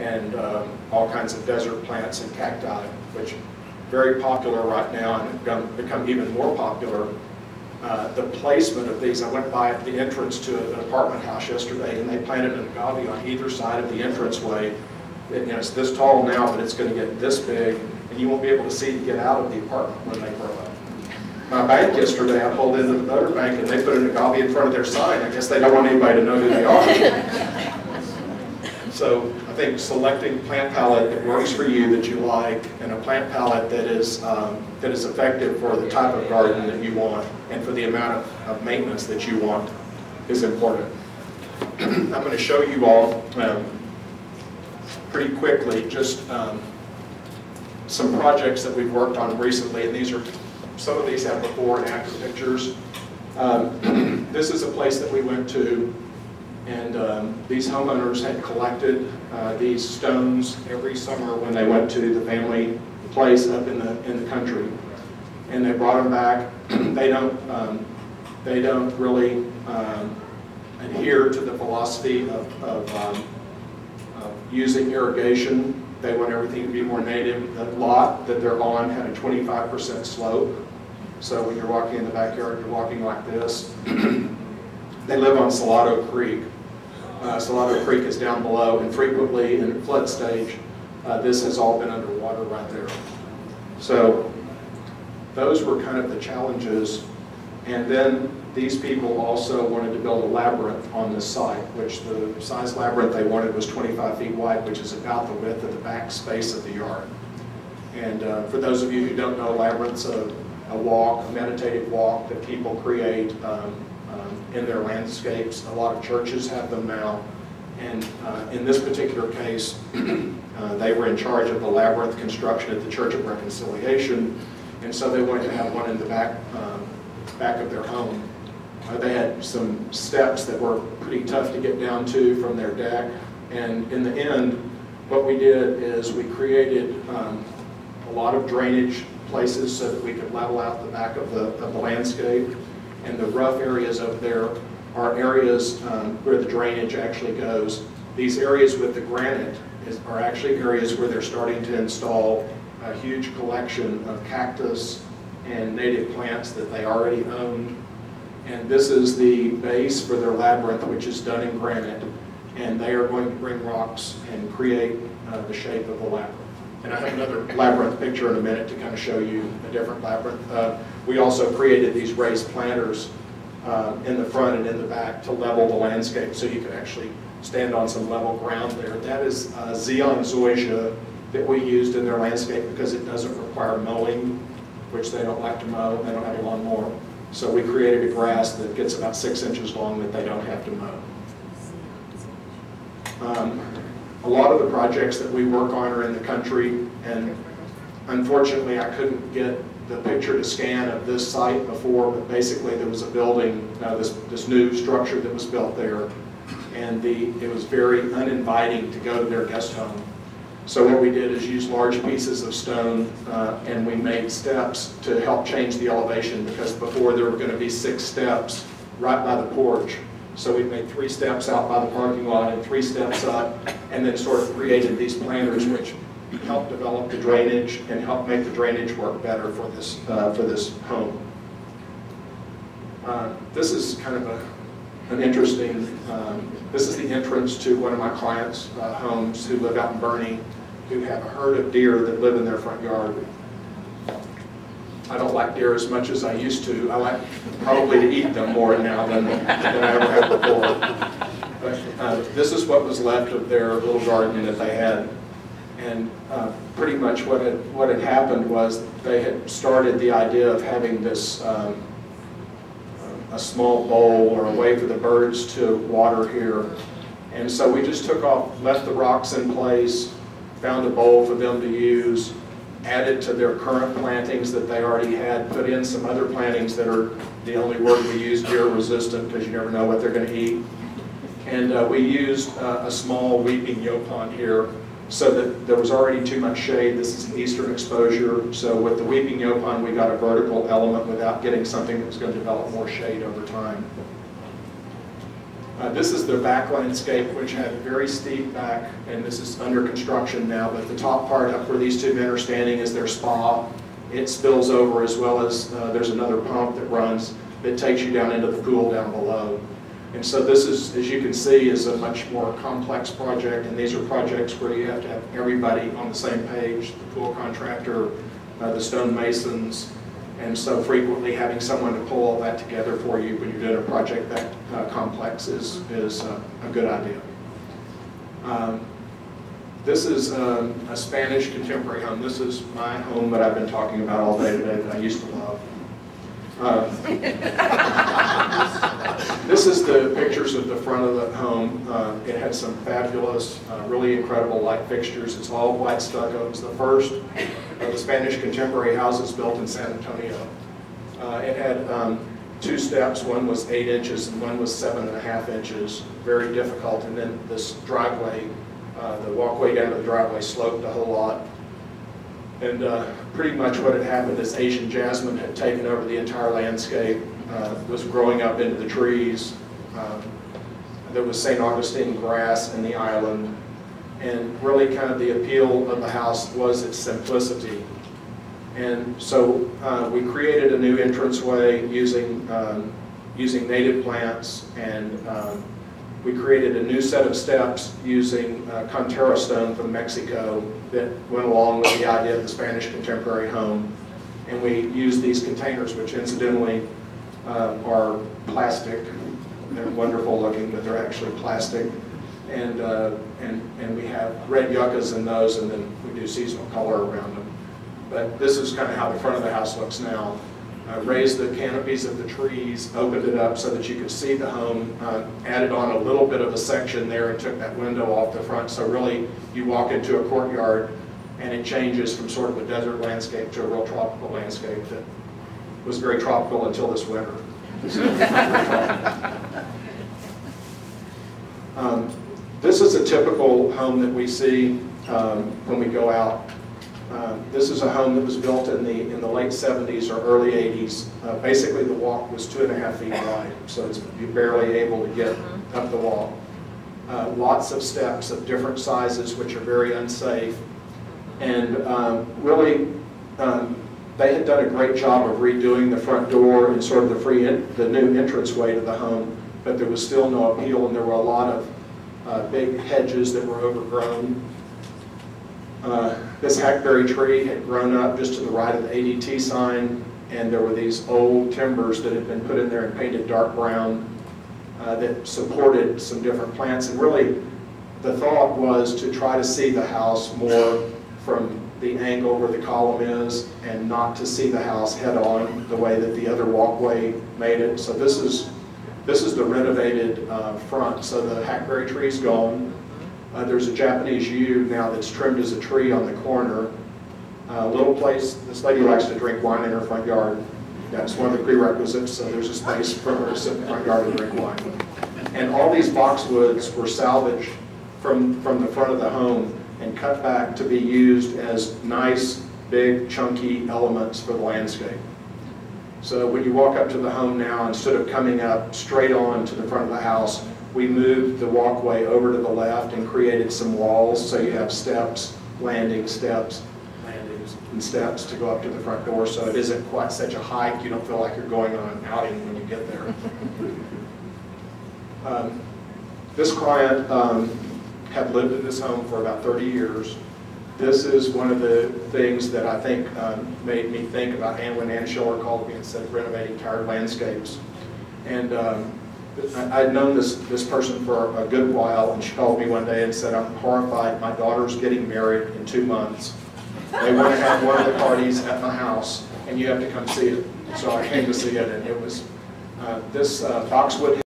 and all kinds of desert plants and cacti, which are very popular right now and have become even more popular. The placement of these, I went by at the entrance to an apartment house yesterday, and they planted an agave on either side of the entranceway. It's this tall now, but it's going to get this big, and you won't be able to see to get out of the apartment when they grow up. My bank yesterday, I pulled into the motor bank, and they put an agave in front of their sign. I guess they don't want anybody to know who they are. So I think selecting plant palette that works for you, that you like, and a plant palette that is effective for the type of garden that you want and for the amount of maintenance that you want is important. I'm going to show you all pretty quickly just some projects that we've worked on recently, and some of these have before and after pictures. This is a place that we went to, and these homeowners had collected these stones every summer when they went to the family place up in the country, and they brought them back. They don't really adhere to the philosophy of using irrigation. They want everything to be more native. The lot that they're on had a 25% slope, so when you're walking in the backyard, you're walking like this. They live on Salado Creek. Salado Creek is down below, and frequently in flood stage, this has all been underwater right there. So those were kind of the challenges. And then these people also wanted to build a labyrinth on this site, which the size labyrinth they wanted was 25 feet wide, which is about the width of the back space of the yard. And for those of you who don't know, labyrinth's a walk, a meditative walk that people create in their landscapes. A lot of churches have them now. And in this particular case, they were in charge of the labyrinth construction at the Church of Reconciliation, and so they wanted to have one in the back of their home. They had some steps that were pretty tough to get down to from their deck, and in the end, what we did is we created a lot of drainage places so that we could level out the back of the landscape, and the rough areas over there are areas where the drainage actually goes. These areas with the granite are actually areas where they're starting to install a huge collection of cactus and native plants that they already owned. And this is the base for their labyrinth, which is done in granite. And they are going to bring rocks and create the shape of the labyrinth. And I have another labyrinth picture in a minute to kind of show you a different labyrinth. We also created these raised planters in the front and in the back to level the landscape so you could actually stand on some level ground there. That is Xeon zoysia that we used in their landscape because it doesn't require mowing, which they don't like to mow. They don't have a lawnmower. So we created a grass that gets about 6 inches long that they don't have to mow. A lot of the projects that we work on are in the country, and unfortunately I couldn't get the picture to scan of this site before, but basically there was a building, this new structure that was built there, and it was very uninviting to go to their guest home. So what we did is use large pieces of stone and we made steps to help change the elevation, because before there were going to be 6 steps right by the porch. So we made 3 steps out by the parking lot and 3 steps up, and then sort of created these planters which help develop the drainage and help make the drainage work better for this home. This is kind of an interesting, this is the entrance to one of my clients' homes who live out in Bernie, who have a herd of deer that live in their front yard. I don't like deer as much as I used to. I like probably to eat them more now than I ever have before. But this is what was left of their little garden that they had. And pretty much what had happened was they had started the idea of having this a small bowl or a way for the birds to water here. And so we just took off, left the rocks in place, found a bowl for them to use, added to their current plantings that they already had, put in some other plantings that are, the only word we use, deer resistant, because you never know what they're going to eat. And we used a small weeping yaupon here, so that there was already too much shade. This is an eastern exposure, so with the weeping yaupon we got a vertical element without getting something that was going to develop more shade over time. This is the back landscape, which had a very steep back, and this is under construction now, but the top part up where these two men are standing is their spa. It spills over, as well as there's another pump that runs that takes you down into the pool down below. And so this is, as you can see, is a much more complex project, and these are projects where you have to have everybody on the same page, the pool contractor, the stone masons, and so frequently having someone to pull all that together for you when you're doing a project that complex is a good idea. This is a Spanish contemporary home. This is my home that I've been talking about all day today that I used to love. This is the pictures of the front of the home. It had some fabulous, really incredible light fixtures. It's all white stucco. It's the first of the Spanish contemporary houses built in San Antonio. It had 2 steps. One was 8 inches and one was 7.5 inches. Very difficult. And then this driveway, the walkway down to the driveway sloped a whole lot. And pretty much what had happened is Asian jasmine had taken over the entire landscape, was growing up into the trees. There was St. Augustine grass in the island. And really kind of the appeal of the house was its simplicity. And so we created a new entranceway using native plants, and we created a new set of steps using cantera stone from Mexico that went along with the idea of the Spanish contemporary home. And we used these containers, which incidentally are plastic. They're wonderful looking, but they're actually plastic. And we have red yuccas in those, and then we do seasonal color around them. But this is kind of how the front of the house looks now. Raised the canopies of the trees, opened it up so that you could see the home, added on a little bit of a section there and took that window off the front. So really, you walk into a courtyard and it changes from sort of a desert landscape to a real tropical landscape that was very tropical until this winter. This is a typical home that we see when we go out. This is a home that was built in the late 70s or early 80s. Basically, the walk was 2.5 feet wide, so you're barely able to get up the walk. Lots of steps of different sizes, which are very unsafe. And really, they had done a great job of redoing the front door and sort of the new entranceway to the home, but there was still no appeal, and there were a lot of big hedges that were overgrown. This hackberry tree had grown up just to the right of the ADT sign, and there were these old timbers that had been put in there and painted dark brown that supported some different plants. And really, the thought was to try to see the house more from the angle where the column is, and not to see the house head on the way that the other walkway made it. So this is the renovated front. So the hackberry tree is gone. There's a Japanese yew now that's trimmed as a tree on the corner. A little place, this lady likes to drink wine in her front yard. That's one of the prerequisites, so there's a space for her to sit in the front yard and drink wine. And all these boxwoods were salvaged from the front of the home and cut back to be used as nice, big, chunky elements for the landscape. So when you walk up to the home now, instead of coming up straight on to the front of the house, we moved the walkway over to the left and created some walls, so you have steps, landings, landings, and steps to go up to the front door, so it isn't quite such a hike. You don't feel like you're going on an outing when you get there. This client had lived in this home for about 30 years. This is one of the things that I think made me think about when Ann Schiller called me and said renovating tired landscapes. And I'd known this person for a good while, and she called me one day and said, "I'm horrified. My daughter's getting married in 2 months. They want to have one of the parties at my house, and you have to come see it." So I came to see it, and it was this boxwood